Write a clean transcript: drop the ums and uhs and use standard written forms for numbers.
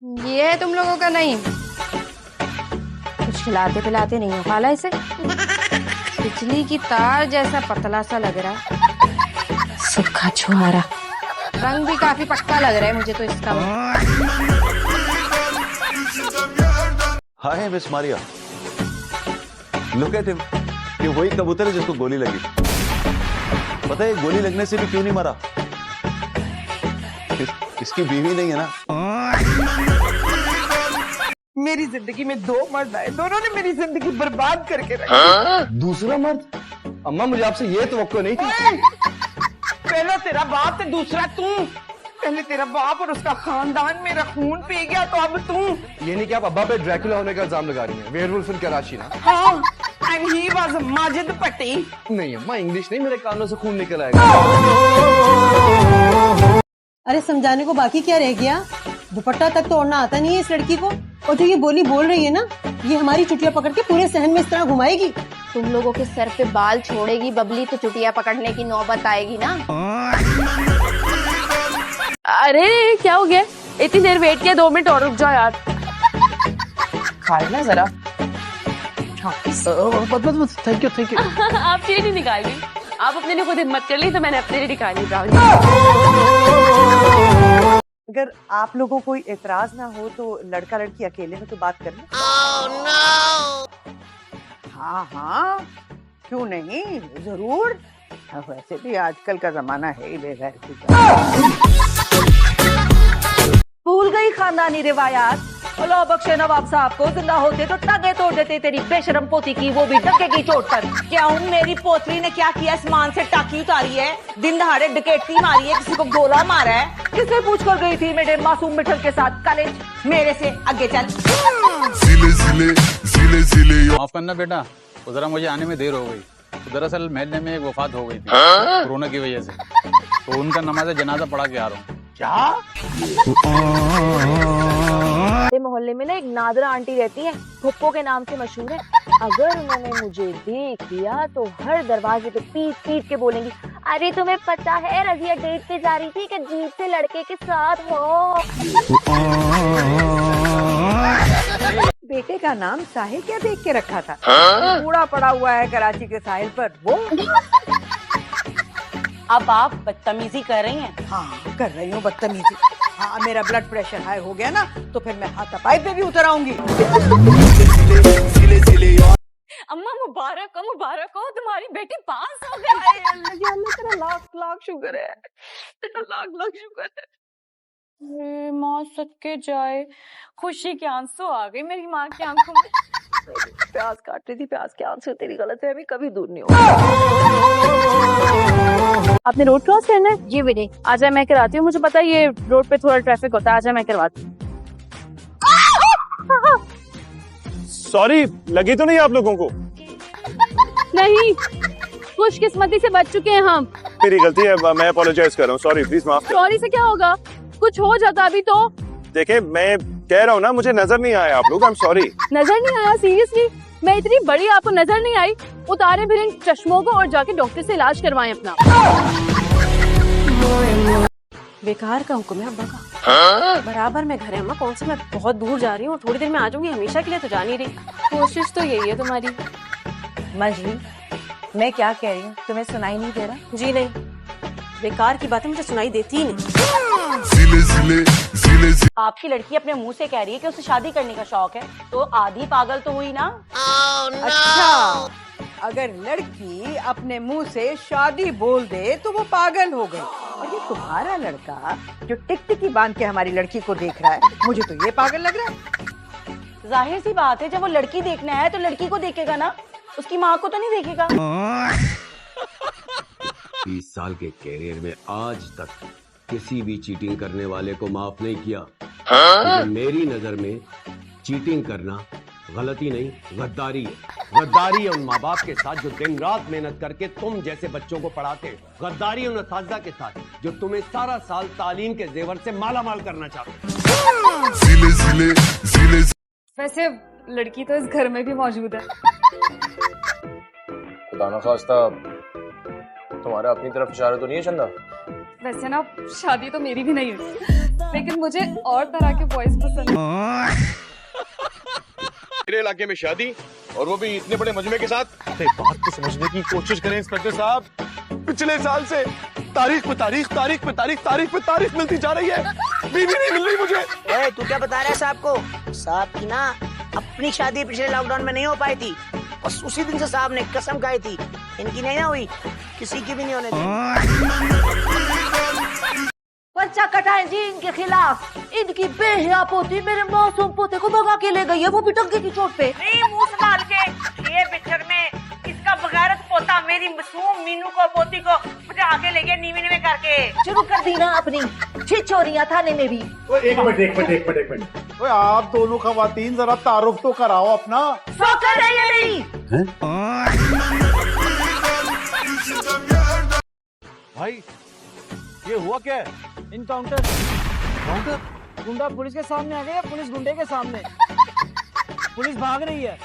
ये है तुम लोगों का नहीं। कुछ खिलाते पिलाते नहीं हो खाला इसे। बिजली की तार जैसा पतला सा लग रहा है, सूखा छुहारा। रंग भी काफी पक्का लग रहा है मुझे तो इसका। Hi miss Maria, look at him. ये वही कबूतर है जिसको गोली लगी। पता है गोली लगने से भी क्यों नहीं मरा? इसकी बीवी नहीं है ना। मेरी जिंदगी में दो मर्द आए, दोनों ने मेरी जिंदगी बर्बाद करके रखी। दूसरा मर्द? अम्मा मुझे आपसे ये तवक्को नहीं थी। पहला तेरा बाप तो दूसरा तू। पहले तेरा बाप और उसका खानदान मेरा खून पी गया, तो अब तू। ये नहीं कि आप अब्बा पे ड्रैकुला होने का इल्जाम लगा रही हैं। वेयरवुल्फ इन कराची ना। हाँ, and he was माजिद पट्टी। नहीं अम्मा, इंग्लिश नहीं, मेरे कानों से खून निकल आएगा। अरे समझाने को बाकी क्या रह गया? दुपट्टा तक तो ओढ़ना आता नहीं है इस लड़की को। और जो ये बोली बोल रही है ना, ये हमारी चुटिया पकड़ के पूरे सहन में इस तरह घुमाएगी। तुम लोगों के सर पे बाल छोड़ेगी बबली तो चुटिया पकड़ने की नौबत आएगी ना। अरे क्या हो गया? इतनी देर वेट किया, 2 मिनट और रुक जाओ यार। खा लेना जरा। Thank you thank you. आप चीज नहीं निकाली, आप अपने लिए खुद हिम्मत कर ली तो मैंने अपने लिए निकाली। अगर आप लोगों को कोई एतराज ना हो तो लड़का लड़की अकेले में तो बात कर लें। हाँ हाँ, क्यों नहीं, जरूर। वैसे भी आजकल का जमाना है ही बेगैरती का। भूल गई खानदानी रिवायात। अल्लाह बख्शे नवाब साहब को, जिंदा होते तो टगे तोड़ देते तेरी बेशरम पोती की, वो भी डंके की चोट पर। क्या हूँ, मेरी पोतरी ने क्या किया? आसमान से टाकी उतारी है, दिन दहाड़े डकैती मारी है, किसी को गोला मारा है। किससे पूछ कर गई थी मेरे मासूम मिठल के साथ कॉलेज? मेरे से आगे चल। माफ करना बेटा, तो जरा मुझे आने में देर हो गई। तो दरअसल महल्ले में एक वफात हो गई थी कोरोना की वजह से, तो उनका नमाज जनाजा पढ़ा के आ रहा हूँ। मोहल्ले में ना एक नादरा आंटी रहती है, भुप्पो के नाम से मशहूर है। अगर उन्होंने मुझे देख लिया तो हर दरवाजे पे पीट पीट के बोलेंगी, अरे तुम्हें पता है रजिया डेट पे जा रही थी कि जीप से लड़के के साथ हो। बेटे का नाम साहिल क्या देख के रखा था? कूड़ा पड़ा हुआ है कराची के साहिल पर, वो। अब आप बदतमीजी कर रही हैं। हाँ, कर रही हूँ बदतमीजी। हाँ, मेरा ब्लड प्रेशर हाई हो गया ना, तो फिर मैं हाथापाई पे भी उतर आऊंगी। अम्मा मुबारक हो, तुम्हारी बेटी पास हो गई। अल्लाह तेरा लाख लाख शुक्र है, तेरा लाख लाख शुक्र है। माँ सदके जाए, खुशी के आंसू आ गए मेरी माँ की आंखों में। प्याज काट रही थी, प्याज के आंसू तेरी गलत है, अभी कभी दूर नहीं होगा। आपने रोड क्रॉस करना है? जी बेटे, आजा मैं कराती हूँ। मुझे पता है ये रोड पे थोड़ा ट्रैफिक होता है, आजा मैं करवाती हूँ। सॉरी, लगी तो नहीं आप लोगों को? नहीं, खुशकिस्मती से बच चुके हैं हम। मेरी गलती है, मैं अपोलोजाइज कर रहा हूँ। सॉरी, प्लीज माफ करो। सॉरी से क्या होगा, कुछ हो जाता अभी तो। देखे, मैं कह रहा हूँ ना, मुझे नजर नहीं आया आप लोग। I am sorry. नजर नहीं आया? सीरियसली? मैं इतनी बड़ी, आपको नजर नहीं आई? उतारे फिर इन चश्मों को और जाके डॉक्टर से इलाज करवाएं अपना। बेकार का हुक्म है अब्बा का। बराबर में घर है अम्मा, कौन सी मैं बहुत दूर जा रही हूँ, थोड़ी देर में आ जाऊंगी, हमेशा के लिए तो जा नहीं रही। कोशिश तो यही है तुम्हारी। मजरी, मैं क्या कह रही हूँ तुम्हें सुनाई नहीं दे रहा? जी नहीं, बेकार की बातें मुझे सुनाई देती ही नहीं। आपकी लड़की अपने मुंह से कह रही है कि उसे शादी करने का शौक है, तो आधी पागल तो हुई ना। अच्छा, अगर लड़की अपने मुंह से शादी बोल दे तो वो पागल हो गई। और ये तुम्हारा लड़का जो टिकटिकी बांध के हमारी लड़की को देख रहा है, मुझे तो ये पागल लग रहा है। जाहिर सी बात है, जब वो लड़की देखना है तो लड़की को देखेगा ना, उसकी माँ को तो नहीं देखेगा। 20 साल के कैरियर में आज तक किसी भी चीटिंग करने वाले को माफ नहीं किया। लेकिन मेरी नजर में चीटिंग करना गलती नहीं, गद्दारी है। गद्दारी है उन माँ बाप के साथ जो दिन रात मेहनत करके तुम जैसे बच्चों को पढ़ाते हैं। गद्दारी है उन असातिज़ा के साथ जो तुम्हें सारा साल तालीम के जेवर से माला माल करना चाहते हैं। वैसे लड़की तो इस घर में भी मौजूद है। खुदा न खास्ता तुम्हारा अपनी तरफ इशारा तो नहीं है चंदा? वैसे ना शादी तो मेरी भी नहीं है, लेकिन मुझे और तरह के बॉयज पसंद है। इलाके में शादी, और वो भी इतने बड़े मजमे के साथ। अरे बात को समझने की कोशिश करें इंस्पेक्टर साहब। पिछले साल से तारीख पे तारीख मिलती जा रही है, बीवी नहीं मिल रही मुझे। तू क्या बता रहा है साहब को? साहब की ना अपनी शादी पिछले लॉकडाउन में नहीं हो पाई थी, बस उसी दिन से साहब ने कसम खाई थी इनकी नहीं ना हुई, किसी की भी नहीं होने दी। पर्चा कटाएं जी इनके खिलाफ। इनकी बेहया पोती मेरे मासूम पोते को भगा के ले गई है, वो भी टंके की चोट पे। नहीं मुंह संभाल के, ये बिछड़ में इसका बगैरत पोता मेरी मासूम मीनू को पोती को बचा के ले गया नीवे करके। शुरू कर दी ना अपनी छिछोरियां थाने में भी। एक मिनट। ओए आप दोनों खवातीन जरा तारुफ तो कराओ अपना। शौकत है ये नहीं। भाई ये हुआ क्या है? इनकाउंटर। गुंडा पुलिस के सामने आ गया, पुलिस गुंडे के सामने। पुलिस भाग रही है।